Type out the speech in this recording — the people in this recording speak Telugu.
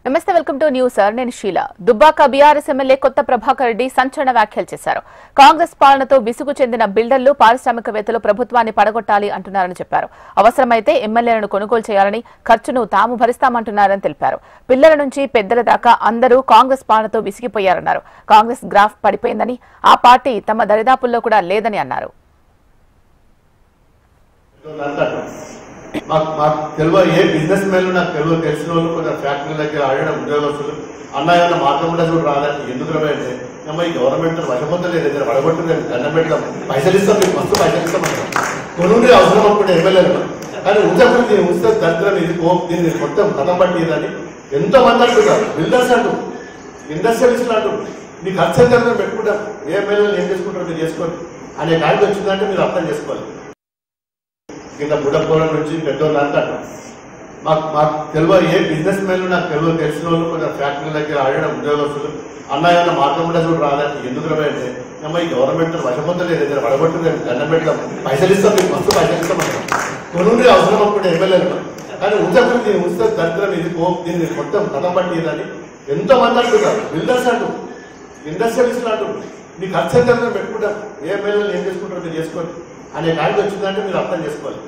నమస్తే, వెల్కమ్ టు న్యూస్ సార్. నేను షీలా. దుబ్బాక బీఆర్ఎస్ ఎమ్మెల్యే కొత్త ప్రభాకర్ రెడ్డి సంచలన వ్యాఖ్యలు చేశారు. కాంగ్రెస్ పాలనతో విసుగు చెందిన బిల్డర్లు, పారిశ్రామికవేత్తలు ప్రభుత్వాన్ని పడగొట్టాలి అంటున్నారని చెప్పారు. అవసరమైతే ఎమ్మెల్యేలను కొనుగోలు చేయాలని, ఖర్చును తాము భరిస్తామంటున్నారని తెలిపారు. పిల్లల నుంచి పెద్దల దాకా అందరూ కాంగ్రెస్ పాలనతో విసిగిపోయారన్నారు. కాంగ్రెస్ గ్రాఫ్ పడిపోయిందని, ఆ పార్టీ తమ దరిదాపుల్లో కూడా లేదని అన్నారు. మాకు తెలియ ఏ బిజినెస్ మెన్లు నాకు తెలిసిన వాళ్ళు కొంచెం ఫ్యాక్టరీ దగ్గర ఆడడం ఉద్యోగస్తులు అన్న మార్గం కూడా చూడు రాదని ఎందుకు అంటే ఈ గవర్నమెంట్ వశపొందలేదు, దగ్గర వడగొట్టలేదు, దండం పెడతాం, పైసలు ఇస్తాం, మీకు మస్తు పైసలు ఇస్తామంటాం, కొనుండి అవసరం అనుకుంటే ఎమ్మెల్యేలు కానీ ఉంచకుండా దీన్ని ఉంచితే దరిద్రం ఇది దీన్ని మొత్తం కథం పట్టిదని ఎంతో మంది అంటున్నారు. బిల్డర్స్ అంటూ, ఇండస్ట్రియలిస్టులు అంటూ, మీకు ఖర్చు ఎంత పెట్టుకుంటాం, ఏ ఎమ్మెల్యేలు ఏం చేసుకుంటారో మీరు చేసుకోండి అనే కాడికి వచ్చిందంటే మీరు అర్థం చేసుకోవాలి. కింద బుడపోవడం నుంచి పెద్దోళ్ళు అంటారు. మాకు తెలియ ఏ బిజినెస్ మెన్లు నాకు తెలిసిన వాళ్ళు కొంచెం ఫ్యాక్టరీ దగ్గర ఆడడం ఉద్యోగస్తులు అన్న మార్గం కూడా చూడు రాదని ఎందుకు అంటే ఈ గవర్నమెంట్ వశపొందలేదు, దగ్గర వడగొట్టలేదు, దండం పెడతాం, పైసలు ఇస్తాం, మీకు మస్తు పైసలు ఇస్తామంటాం, కొనుండి అవసరం అనుకుంటే ఎమ్మెల్యేలు కానీ ఉంచకుండా దీన్ని ఉంచితే దరిద్రం ఇది దీన్ని మొత్తం కథం పట్టిదని ఎంతో మంది అంటున్నారు. బిల్డర్స్ అంటూ, ఇండస్ట్రియలిస్టులు అంటూ, మీకు ఖర్చు ఎంత పెట్టుకుంటాం, ఏ ఎమ్మెల్యేలు ఏం చేసుకుంటారో మీరు చేసుకోండి అనే కాడికి వచ్చిందంటే మీరు అర్థం చేసుకోవాలి.